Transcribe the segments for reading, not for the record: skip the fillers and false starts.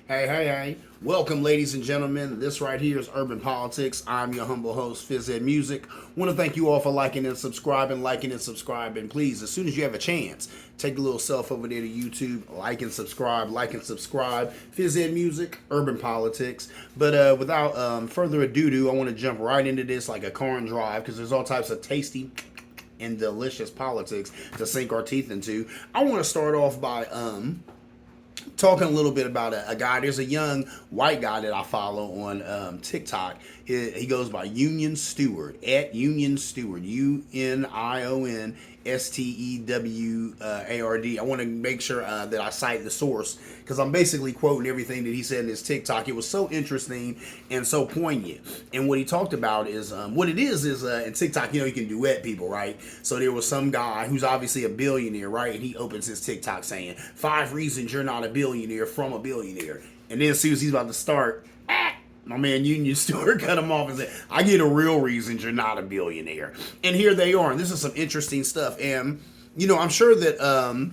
Hey. Welcome, ladies and gentlemen. This right here is Urban Politics. I'm your humble host, Phys Ed Music. Want to thank you all for liking and subscribing. Please, as soon as you have a chance, take a little self over there to YouTube, like and subscribe. Phys Ed Music, Urban Politics. But without further ado, I want to jump right into this like a car and drive because there's all types of tasty and delicious politics to sink our teeth into. I want to start off by talking a little bit about a guy. There's a young white guy that I follow on TikTok. He goes by Union Steward, at Union Steward, UnionSteward. I want to make sure that I cite the source because I'm basically quoting everything that he said in his TikTok. It was so interesting and so poignant. And what he talked about is what it is in TikTok, you can duet people, right? So there was some guy who's obviously a billionaire, right? And he opens his TikTok saying, 5 reasons you're not a billionaire from a billionaire. And then as soon as he's about to start, my man Union Steward cut him off and said, I get a real reason you're not a billionaire. And here they are. And this is some interesting stuff. And, I'm sure that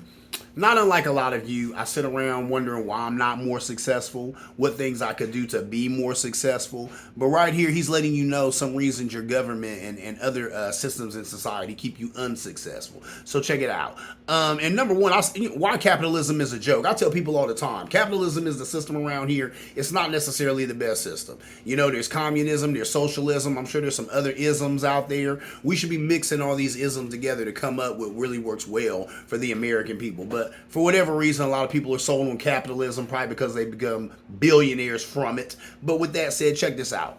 not unlike a lot of you, I sit around wondering why I'm not more successful, what things I could do to be more successful. But right here, he's letting you know some reasons your government and other systems in society keep you unsuccessful. So check it out. And number one, why capitalism is a joke. I tell people all the time, capitalism is the system around here. It's not necessarily the best system. There's communism, there's socialism. I'm sure there's some other isms out there. We should be mixing all these isms together to come up with what really works well for the American people. But for whatever reason, a lot of people are sold on capitalism, probably because they become billionaires from it. But with that said, check this out.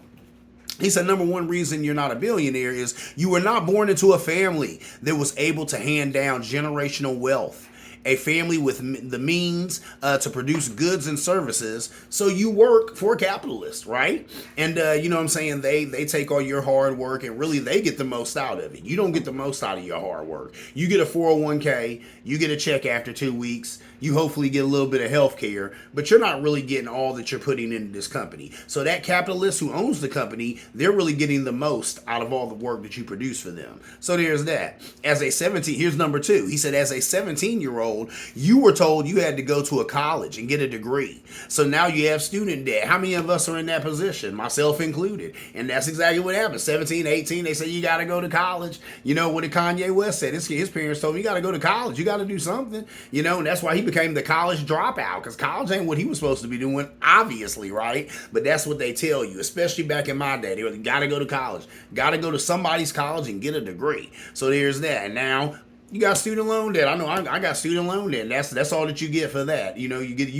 He said, number one reason you're not a billionaire is you were not born into a family that was able to hand down generational wealth. A family with the means to produce goods and services. So you work for a capitalist, right? And you know what I'm saying? They take all your hard work and really they get the most out of it. You don't get the most out of your hard work. You get a 401k, you get a check after 2 weeks, you hopefully get a little bit of health care, but you're not really getting all that you're putting into this company. So that capitalist who owns the company, they're really getting the most out of all the work that you produce for them. So there's that. Here's number two. He said, as a 17-year-old, you were told you had to go to a college and get a degree. So now you have student debt. How many of us are in that position? Myself included. And that's exactly what happened. 17, 18, they say you got to go to college. What did Kanye West say? His parents told him, you got to go to college. You got to do something. And that's why he became the college dropout, because college ain't what he was supposed to be doing, obviously, right? But that's what they tell you, especially back in my day. They were, got to go to college. Got to go to somebody's college and get a degree. So there's that. And now you got student loan debt. I know I got student loan debt. That's all that you get for that. You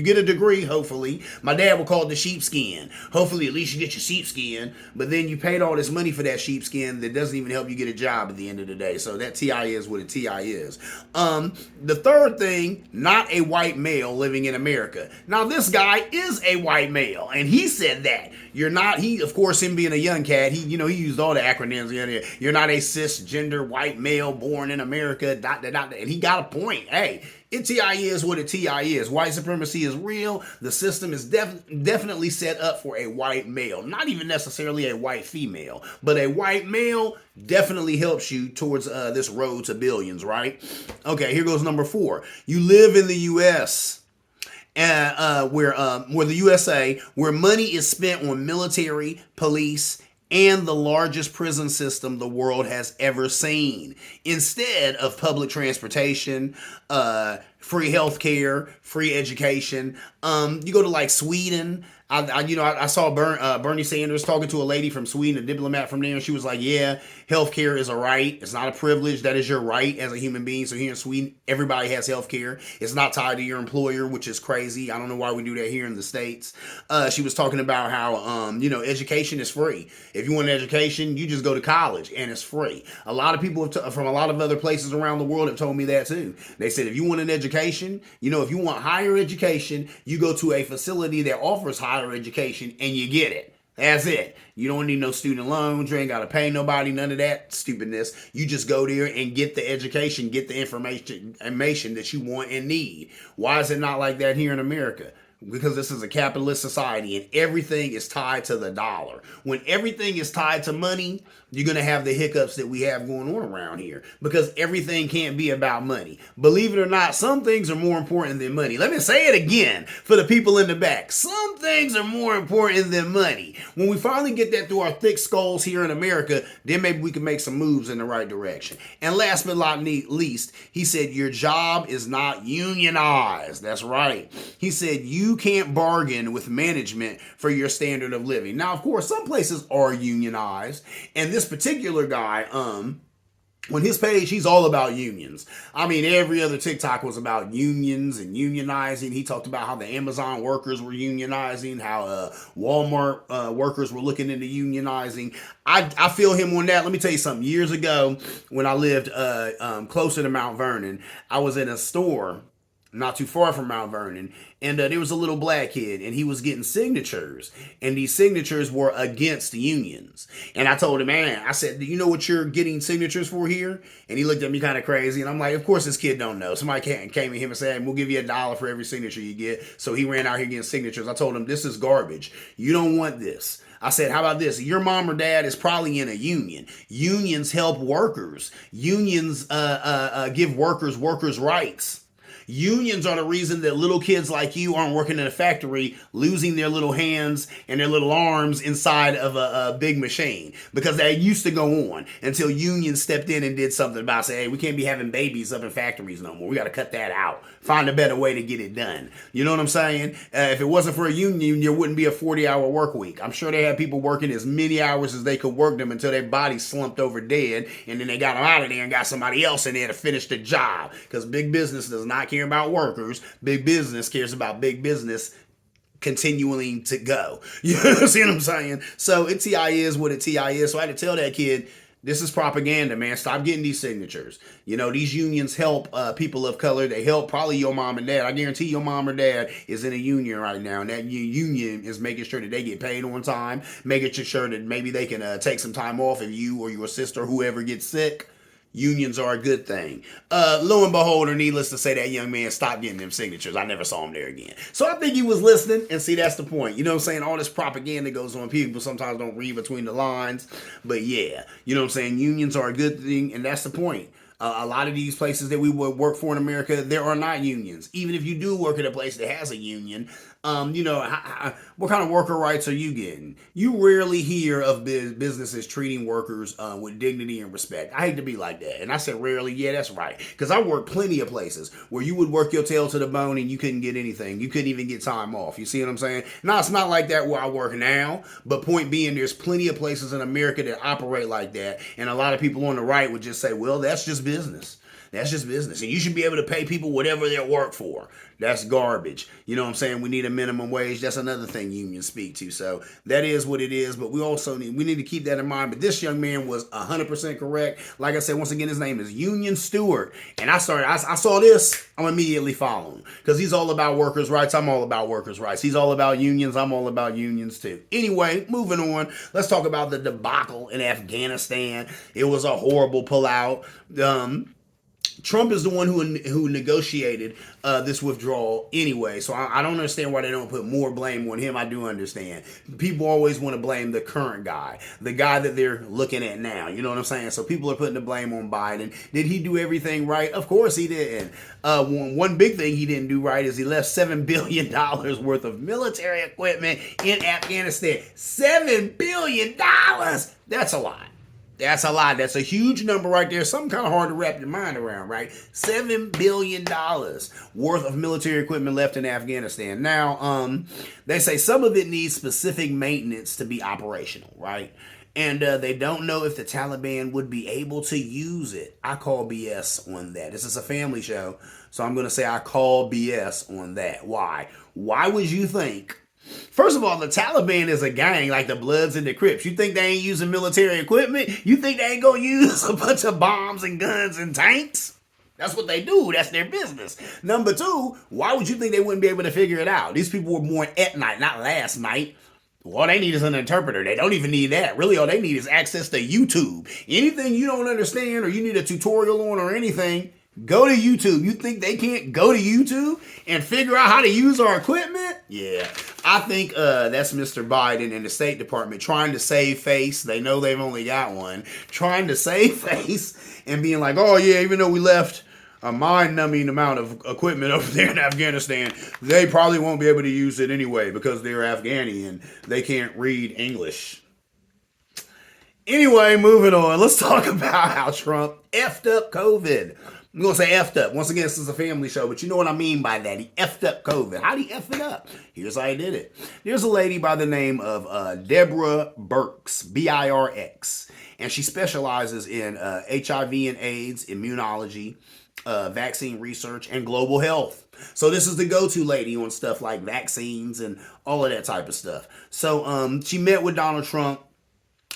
get a degree, hopefully. My dad would call it the sheepskin. Hopefully at least you get your sheepskin, but then you paid all this money for that sheepskin that doesn't even help you get a job at the end of the day. So that TI is what a TI is. The third thing, not a white male living in America. Now this guy is a white male, and he said that. You're not, of course, him being a young cat, he used all the acronyms. You're not a cisgender white male born in America, and he got a point. Hey, TI is what a TI is. White supremacy is real. The system is definitely set up for a white male. Not even necessarily a white female, but a white male definitely helps you towards this road to billions, right? Okay, here goes number 4. You live in the U.S., where the USA, where money is spent on military, police, and the largest prison system the world has ever seen, instead of public transportation, free healthcare, free education. You go to like Sweden. I saw Bernie Sanders talking to a lady from Sweden, a diplomat from there, and she was like, yeah, healthcare is a right. It's not a privilege. That is your right as a human being. So here in Sweden, everybody has healthcare. It's not tied to your employer, which is crazy. I don't know why we do that here in the States. She was talking about how, education is free. If you want an education, you just go to college and it's free. A lot of people from a lot of other places around the world have told me that too. They said, if you want an education, if you want higher education, you go to a facility that offers higher education and you get it. That's it. You don't need no student loans. You ain't got to pay nobody, none of that stupidness. You just go there and get the education, get the information that you want and need. Why is it not like that here in America? because this is a capitalist society and everything is tied to the dollar. When everything is tied to money, you're going to have the hiccups that we have going on around here because everything can't be about money. Believe it or not, some things are more important than money. Let me say it again for the people in the back. Some things are more important than money. When we finally get that through our thick skulls here in America, then maybe we can make some moves in the right direction. And last but not least, he said, your job is not unionized. That's right. He said, you can't bargain with management for your standard of living. Now, of course, some places are unionized, and this particular guy, on his page, he's all about unions. I mean, every other TikTok was about unions and unionizing. He talked about how the Amazon workers were unionizing, how Walmart workers were looking into unionizing. I feel him on that. Let me tell you something. Years ago, when I lived closer to Mount Vernon, I was in a store not too far from Mount Vernon, and there was a little black kid, and he was getting signatures, and these signatures were against unions. And I told him, man, I said, do you know what you're getting signatures for here? And he looked at me kind of crazy, and I'm like, of course this kid don't know. Somebody came to him and said, we'll give you $1 for every signature you get. So he ran out here getting signatures. I told him, this is garbage. You don't want this. I said, how about this? Your mom or dad is probably in a union. Unions help workers. Unions give workers rights. Unions are the reason that little kids like you aren't working in a factory, losing their little hands and their little arms inside of a big machine. Because that used to go on until unions stepped in and did something about saying, hey, we can't be having babies up in factories no more. We got to cut that out. Find a better way to get it done. You know what I'm saying? If it wasn't for a union, there wouldn't be a 40-hour work week. I'm sure they had people working as many hours as they could work them until their body slumped over dead, and then they got them out of there and got somebody else in there to finish the job. Because big business does not care about workers. Big business cares about big business continuing to go. You see what I'm saying? So a TI is what a TI is. So I had to tell that kid, this is propaganda, man. Stop getting these signatures. You know, these unions help people of color. They help probably your mom and dad. I guarantee your mom or dad is in a union right now, and that union is making sure that they get paid on time, making sure that maybe they can take some time off if you or your sister, whoever gets sick. Unions are a good thing. Lo and behold, or needless to say, that young man stopped getting them signatures. I never saw him there again. So I think he was listening, and see, that's the point. You know what I'm saying? All this propaganda goes on. People sometimes don't read between the lines. But yeah, you know what I'm saying? Unions are a good thing, and that's the point. A lot of these places that we would work for in America, there are not unions. Even if you do work at a place that has a union, you know, what kind of worker rights are you getting? You rarely hear of businesses treating workers with dignity and respect. I hate to be like that. And I said rarely. Yeah, that's right. Because I worked plenty of places where you would work your tail to the bone and you couldn't get anything. You couldn't even get time off. You see what I'm saying? Now, it's not like that where I work now. But point being, there's plenty of places in America that operate like that. And a lot of people on the right would just say, well, that's just business. That's just business. And you should be able to pay people whatever they work for. That's garbage. You know what I'm saying? We need a minimum wage. That's another thing unions speak to. So that is what it is. But we also need to keep that in mind. But this young man was 100% correct. Like I said, once again, his name is Union Stewart. And I saw this, I'm immediately following. Because he's all about workers' rights. I'm all about workers' rights. He's all about unions. I'm all about unions too. Anyway, moving on. Let's talk about the debacle in Afghanistan. It was a horrible pullout. Trump is the one who negotiated this withdrawal anyway, so I don't understand why they don't put more blame on him. I do understand. People always want to blame the current guy, the guy that they're looking at now. You know what I'm saying? So people are putting the blame on Biden. Did he do everything right? Of course he didn't. One big thing he didn't do right is he left $7 billion worth of military equipment in Afghanistan. $7 billion! That's a lot. That's a lot. That's a huge number right there. Something kind of hard to wrap your mind around, right? $7 billion worth of military equipment left in Afghanistan. Now, they say some of it needs specific maintenance to be operational, right? And they don't know if the Taliban would be able to use it. I call BS on that. This is a family show, so I'm going to say I call BS on that. Why? Why would you think? First of all, the Taliban is a gang like the Bloods and the Crips. You think they ain't using military equipment? You think they ain't gonna use a bunch of bombs and guns and tanks? That's what they do. That's their business. Number two, why would you think they wouldn't be able to figure it out? These people were born at night, not last night. All they need is an interpreter. They don't even need that. Really, all they need is access to YouTube. Anything you don't understand or you need a tutorial on or anything, Go to YouTube. You think they can't go to YouTube and figure out how to use our equipment? Yeah. I think that's Mr. Biden and the State Department trying to save face. They know they've only got one. Trying to save face and being like, oh, yeah, even though we left a mind-numbing amount of equipment over there in Afghanistan, they probably won't be able to use it anyway because they're Afghani and they can't read English. Anyway, moving on. Let's talk about how Trump effed up COVID. I'm going to say effed up. Once again, this is a family show, but you know what I mean by that. He effed up COVID. How did he eff it up? Here's how he did it. There's a lady by the name of Deborah Birx, B-I-R-X, and she specializes in HIV and AIDS, immunology, vaccine research, and global health. So this is the go-to lady on stuff like vaccines and all of that type of stuff. So she met with Donald Trump,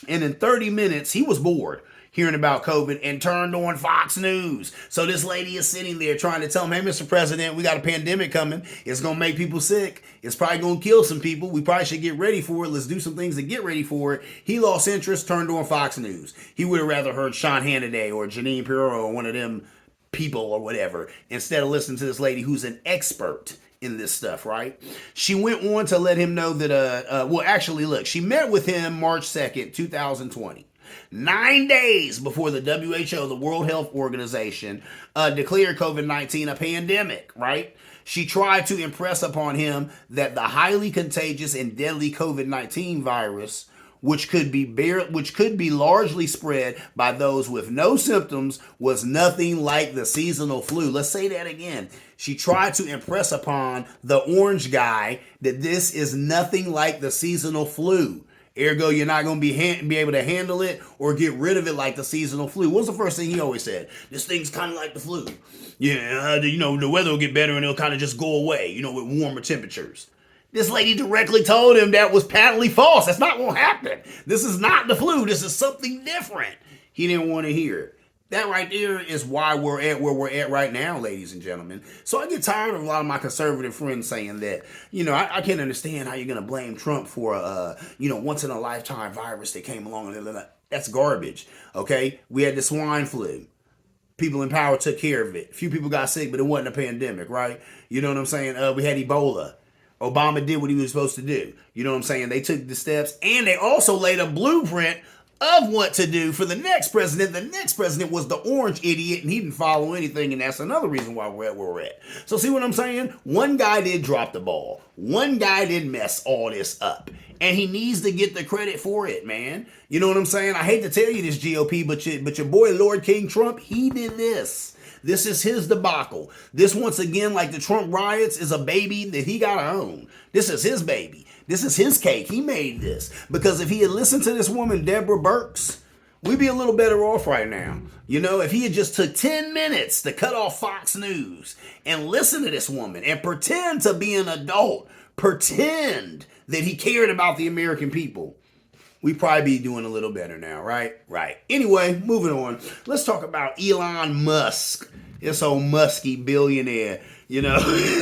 and in 30 minutes, he was bored hearing about COVID and turned on Fox News. So this lady is sitting there trying to tell him, hey, Mr. President, we got a pandemic coming. It's going to make people sick. It's probably going to kill some people. We probably should get ready for it. Let's do some things to get ready for it. He lost interest, turned on Fox News. He would have rather heard Sean Hannity or Janine Pirro or one of them people or whatever, instead of listening to this lady who's an expert in this stuff, right? She went on to let him know that, well, actually, look, she met with him March 2nd, 2020. 9 days before the WHO, the World Health Organization, declared COVID-19 a pandemic, right? She tried to impress upon him that the highly contagious and deadly COVID-19 virus, which could be largely spread by those with no symptoms, was nothing like the seasonal flu. Let's say that again. She tried to impress upon the orange guy that this is nothing like the seasonal flu. Ergo, you're not going to be able to handle it or get rid of it like the seasonal flu. What's the first thing he always said? This thing's kind of like the flu. Yeah, the weather will get better and it'll kind of just go away, with warmer temperatures. This lady directly told him that was patently false. That's not going to happen. This is not the flu. This is something different. He didn't want to hear it. That right there is why we're at where we're at right now, ladies and gentlemen. So I get tired of a lot of my conservative friends saying that, I can't understand how you're going to blame Trump for a, once in a lifetime virus that came along. That's garbage. Okay. We had the swine flu. People in power took care of it. A few people got sick, but it wasn't a pandemic, right? You know what I'm saying? We had Ebola. Obama did what he was supposed to do. You know what I'm saying? They took the steps and they also laid a blueprint of what to do for the next president. The next president was the orange idiot and he didn't follow anything, and that's another reason why we're at where we're at. So see what I'm saying? One guy did drop the ball. One guy did mess all this up. And he needs to get the credit for it, man. You know what I'm saying? I hate to tell you this, GOP, but your boy Lord King Trump, he did this. This is his debacle. This, once again, like the Trump riots, is a baby that he got to own. This is his baby. This is his cake. He made this. Because if he had listened to this woman, Deborah Birx, we'd be a little better off right now. If he had just took 10 minutes to cut off Fox News and listen to this woman and pretend to be an adult, pretend that he cared about the American people, we'd probably be doing a little better now, right? Right. Anyway, moving on. Let's talk about Elon Musk. This old musky billionaire,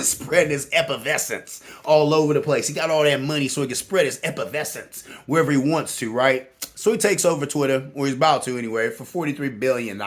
spreading his effervescence all over the place. He got all that money so he can spread his effervescence wherever he wants to, right? So he takes over Twitter, or he's about to anyway, for $43 billion.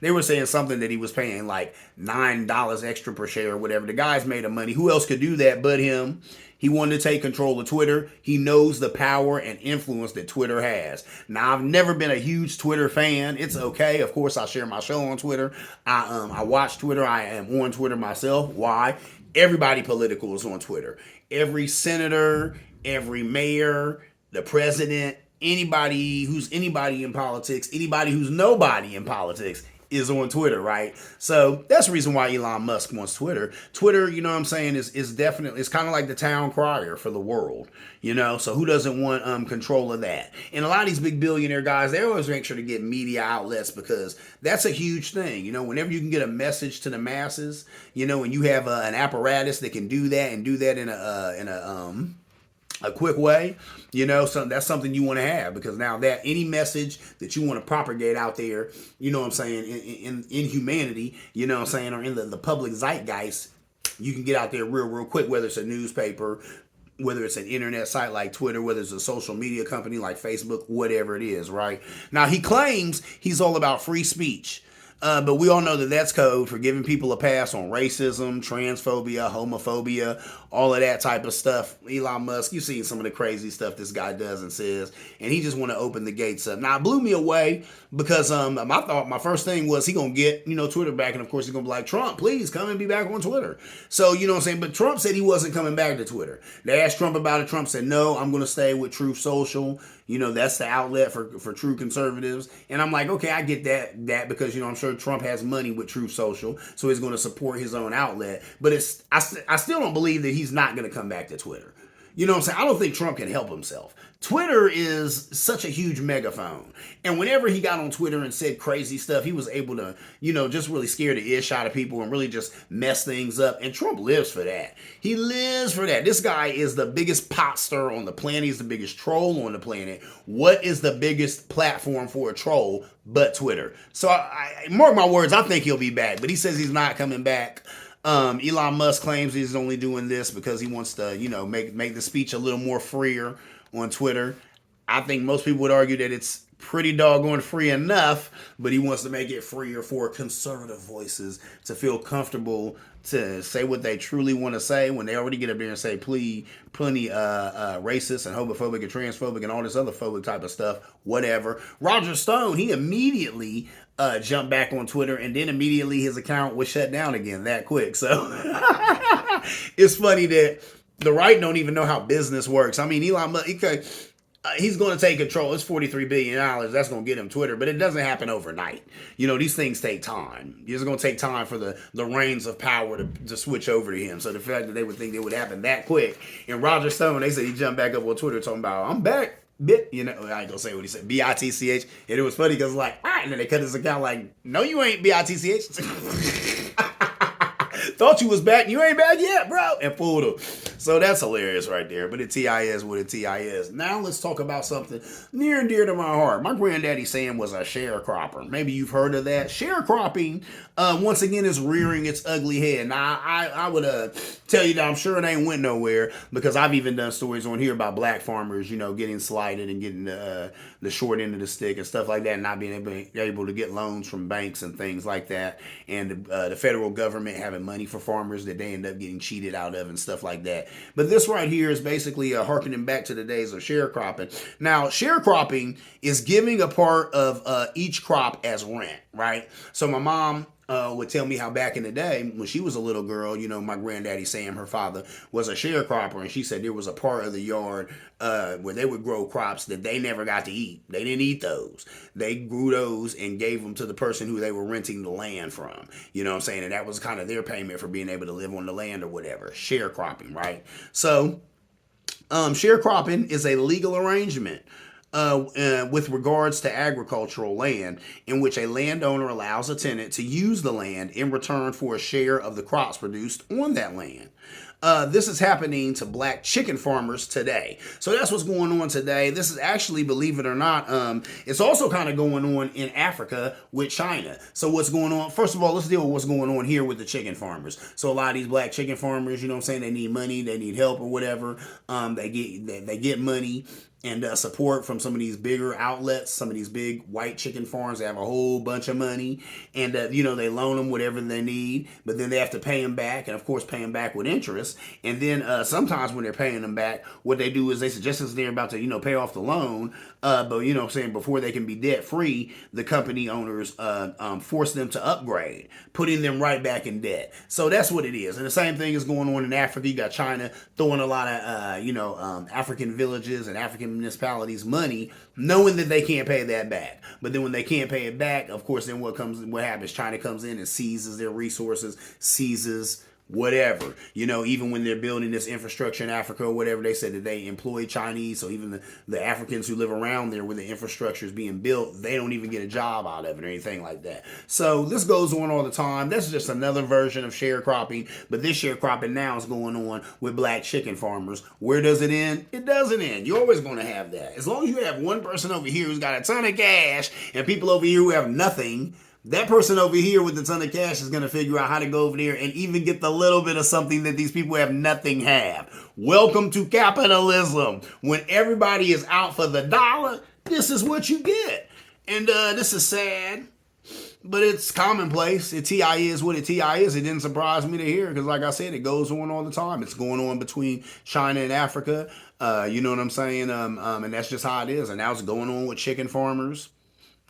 They were saying something that he was paying like $9 extra per share or whatever. The guy's made of money. Who else could do that but him? He wanted to take control of Twitter. He knows the power and influence that Twitter has. Now, I've never been a huge Twitter fan. It's okay. Of course, I share my show on Twitter. I watch Twitter. I am on Twitter myself. Why? Everybody political is on Twitter. Every senator, every mayor, the president, anybody who's anybody in politics, anybody who's nobody in politics is on Twitter, right? So that's the reason why Elon Musk wants Twitter. Twitter, you know what I'm saying, is definitely, it's kind of like the town crier for the world, so who doesn't want control of that? And a lot of these big billionaire guys, they always make sure to get media outlets because that's a huge thing. Whenever you can get a message to the masses, and you have an apparatus that can do that and do that in a quick way, so that's something you want to have, because now that any message that you want to propagate out there, in humanity, or in the public zeitgeist, you can get out there real quick, whether it's a newspaper, whether it's an internet site like Twitter, whether it's a social media company like Facebook, whatever it is, right? Now, he claims he's all about free speech. But we all know that that's code for giving people a pass on racism, transphobia, homophobia, all of that type of stuff. Elon Musk, you've seen some of the crazy stuff this guy does and says, and he just want to open the gates up. Now, it blew me away because my first thing was he gonna get Twitter back, and of course he's gonna be like, Trump, please come and be back on Twitter. So you know what I'm saying. But Trump said he wasn't coming back to Twitter. They asked Trump about it. Trump said, no, I'm gonna stay with Truth Social. That's the outlet for true conservatives. And I'm like, okay, I get that because, I'm sure Trump has money with Truth Social, so he's going to support his own outlet. But I still don't believe that he's not going to come back to Twitter. You know what I'm saying? I don't think Trump can help himself. Twitter is such a huge megaphone. And whenever he got on Twitter and said crazy stuff, he was able to, just really scare the ish out of people and really just mess things up. And Trump lives for that. He lives for that. This guy is the biggest pot stirrer on the planet. He's the biggest troll on the planet. What is the biggest platform for a troll but Twitter? So I mark my words, I think he'll be back. But he says he's not coming back. Elon Musk claims he's only doing this because he wants to, make the speech a little more freer on Twitter. I think most people would argue that it's pretty doggone free enough, but he wants to make it freer for conservative voices to feel comfortable to say what they truly want to say when they already get up there and say plenty racist and homophobic and transphobic and all this other phobic type of stuff, whatever. Roger Stone, he immediately jumped back on Twitter, and then immediately his account was shut down again that quick. So it's funny that the right don't even know how business works. I mean, Elon Musk, he's going to take control. It's $43 billion. That's going to get him Twitter, but it doesn't happen overnight. These things take time. It's going to take time for the reins of power to switch over to him. So the fact that they would think it would happen that quick. And Roger Stone, they said he jumped back up on Twitter talking about, I'm back. I ain't gonna say what he said, BITCH. And it was funny because and then they cut his account like, no, you ain't BITCH. Thought you was back. You ain't back yet, bro. And fooled him. So that's hilarious right there. But the TI is what a TI is. Now let's talk about something near and dear to my heart. My granddaddy Sam was a sharecropper. Maybe you've heard of that. Sharecropping, once again, is rearing its ugly head. Now, I would tell you that I'm sure it ain't went nowhere because I've even done stories on here about black farmers, getting slighted and getting the short end of the stick and stuff like that, and not being able to get loans from banks and things like that. And the federal government having money for farmers that they end up getting cheated out of and stuff like that. But this right here is basically harkening back to the days of sharecropping. Now, sharecropping is giving a part of each crop as rent, right? So my mom would tell me how back in the day when she was a little girl, my granddaddy Sam, her father, was a sharecropper, and she said there was a part of the yard where they would grow crops that they never got to eat. They didn't eat those. They grew those and gave them to the person who they were renting the land from. You know what I'm saying? And that was kind of their payment for being able to live on the land or whatever. Sharecropping, right? So sharecropping is a legal arrangement with regards to agricultural land in which a landowner allows a tenant to use the land in return for a share of the crops produced on that land. This is happening to black chicken farmers today. So that's what's going on today. This is actually, believe it or not, it's also kind of going on in Africa with China. So what's going on? First of all, let's deal with what's going on here with the chicken farmers. So a lot of these black chicken farmers, you know what I'm saying, they need money, they need help or whatever. They get money and support from some of these bigger outlets, some of these big white chicken farms that have a whole bunch of money, and they loan them whatever they need, but then they have to pay them back, and of course pay them back with interest. And then sometimes when they're paying them back, what they do is they suggest as they're about to pay off the loan, but before they can be debt free, the company owners force them to upgrade, putting them right back in debt. So that's what it is. And the same thing is going on in Africa. You got China throwing a lot of African villages and African municipalities money, knowing that they can't pay that back. But then when they can't pay it back, of course, then what happens? China comes in and seizes their resources, seizes whatever, even when they're building this infrastructure in Africa or whatever, they said that they employ Chinese. So even the Africans who live around there where the infrastructure is being built, they don't even get a job out of it or anything like that. So this goes on all the time. That's just another version of sharecropping. But this sharecropping now is going on with black chicken farmers. Where does it end? It doesn't end. You're always going to have that. As long as you have one person over here who's got a ton of cash and people over here who have nothing, that person over here with the ton of cash is going to figure out how to go over there and even get the little bit of something that these people who have nothing have. Welcome to capitalism. When everybody is out for the dollar, this is what you get. And this is sad. But it's commonplace. Ti is what Ti is. It didn't surprise me to hear because, like I said, it goes on all the time. It's going on between China and Africa. You know what I'm saying? And that's just how it is. And now it's going on with chicken farmers.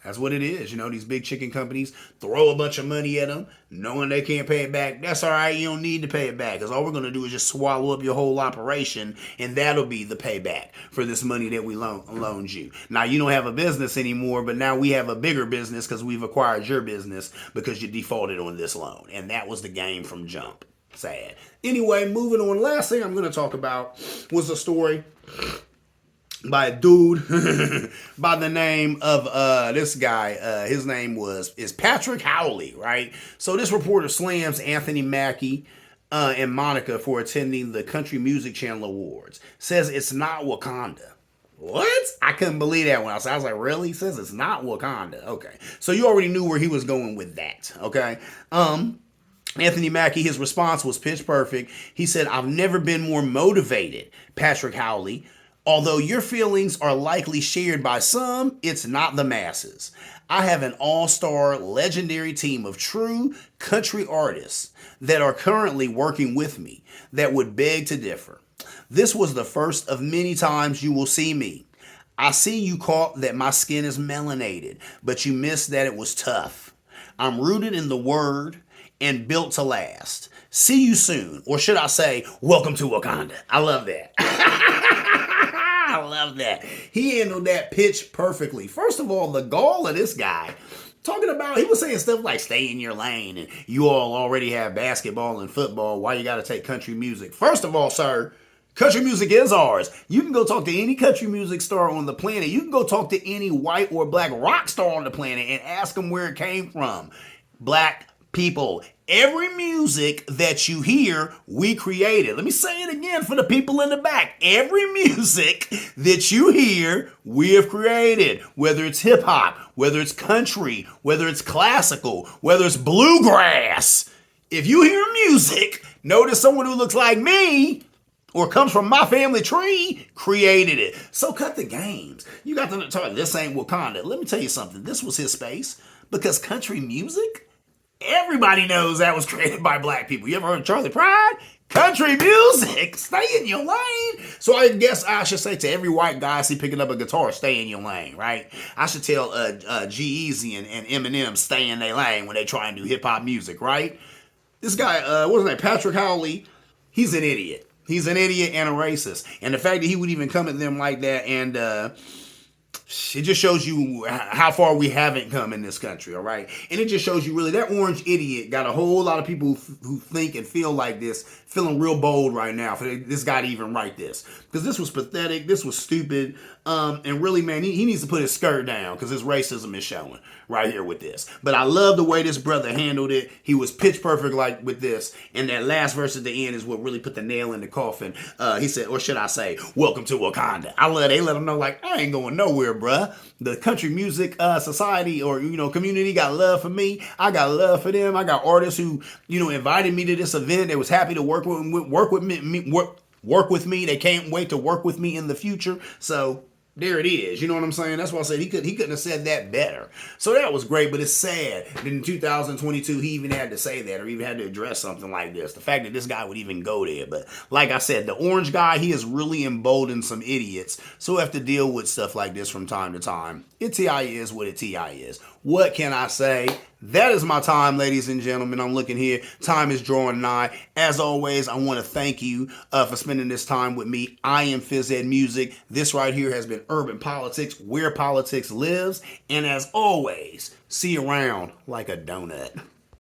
That's what it is. You know, these big chicken companies throw a bunch of money at them, knowing they can't pay it back. That's all right. You don't need to pay it back because all we're going to do is just swallow up your whole operation, and that'll be the payback for this money that we loaned you. Now, you don't have a business anymore, but now we have a bigger business because we've acquired your business because you defaulted on this loan. And that was the game from jump. Sad. Anyway, moving on. Last thing I'm going to talk about was a story by a dude by the name of this guy. His name is Patrick Howley, right? So this reporter slams Anthony Mackie and Monica for attending the Country Music Channel Awards. Says it's not Wakanda. What? I couldn't believe that when I was like, really? He says it's not Wakanda. Okay. So you already knew where he was going with that. Okay. Anthony Mackie, his response was pitch perfect. He said, I've never been more motivated, Patrick Howley. Although your feelings are likely shared by some, it's not the masses. I have an all-star legendary team of true country artists that are currently working with me that would beg to differ. This was the first of many times you will see me. I see you caught that my skin is melanated, but you missed that it was tough. I'm rooted in the word and built to last. See you soon, or should I say, welcome to Wakanda. I love that. I love that. He handled that pitch perfectly. First of all, the gall of this guy, talking about, he was saying stuff like stay in your lane and you all already have basketball and football. Why you got to take country music? First of all, sir, country music is ours. You can go talk to any country music star on the planet. You can go talk to any white or black rock star on the planet and ask them where it came from. Black people. Every music that you hear, we created. Let me say it again for the people in the back. Every music that you hear, we have created. Whether it's hip hop, whether it's country, whether it's classical, whether it's bluegrass. If you hear music, notice someone who looks like me or comes from my family tree created it. So cut the games. You got to talk, this ain't Wakanda. Let me tell you something. This was his space because country music, everybody knows that was created by black people. You ever heard of Charlie Pride? Country music. Stay in your lane. So I guess I should say to every white guy I see picking up a guitar, stay in your lane, right? I should tell G-Eazy and Eminem stay in their lane when they try and do hip-hop music, right? This guy, what's his name? Patrick Howley, he's an idiot. He's an idiot and a racist. And the fact that he would even come at them like that and it just shows you how far we haven't come in this country, all right? And it just shows you really that orange idiot got a whole lot of people who think and feel like this, feeling real bold right now for this guy to even write this. Because this was pathetic, this was stupid, and really, man, he needs to put his skirt down because his racism is showing right here with this. But I love the way this brother handled it. He was pitch perfect like with this. And that last verse at the end is what really put the nail in the coffin. He said, or should I say, welcome to Wakanda. They let him know like, I ain't going nowhere, bruh. The country music society or, community got love for me. I got love for them. I got artists who, invited me to this event. They was happy to work with me. They can't wait to work with me in the future. So there it is. You know what I'm saying? That's why I said he couldn't have said that better. So that was great, but it's sad that in 2022 he even had to say that or even had to address something like this. The fact that this guy would even go there. But like I said, the orange guy, he has really emboldened some idiots. So we have to deal with stuff like this from time to time. TI is what TI is. What can I say? That is my time, ladies and gentlemen. I'm looking here. Time is drawing nigh. As always, I want to thank you for spending this time with me. I am Phys Ed Music. This right here has been Urban Politics, where politics lives. And as always, see you around like a donut.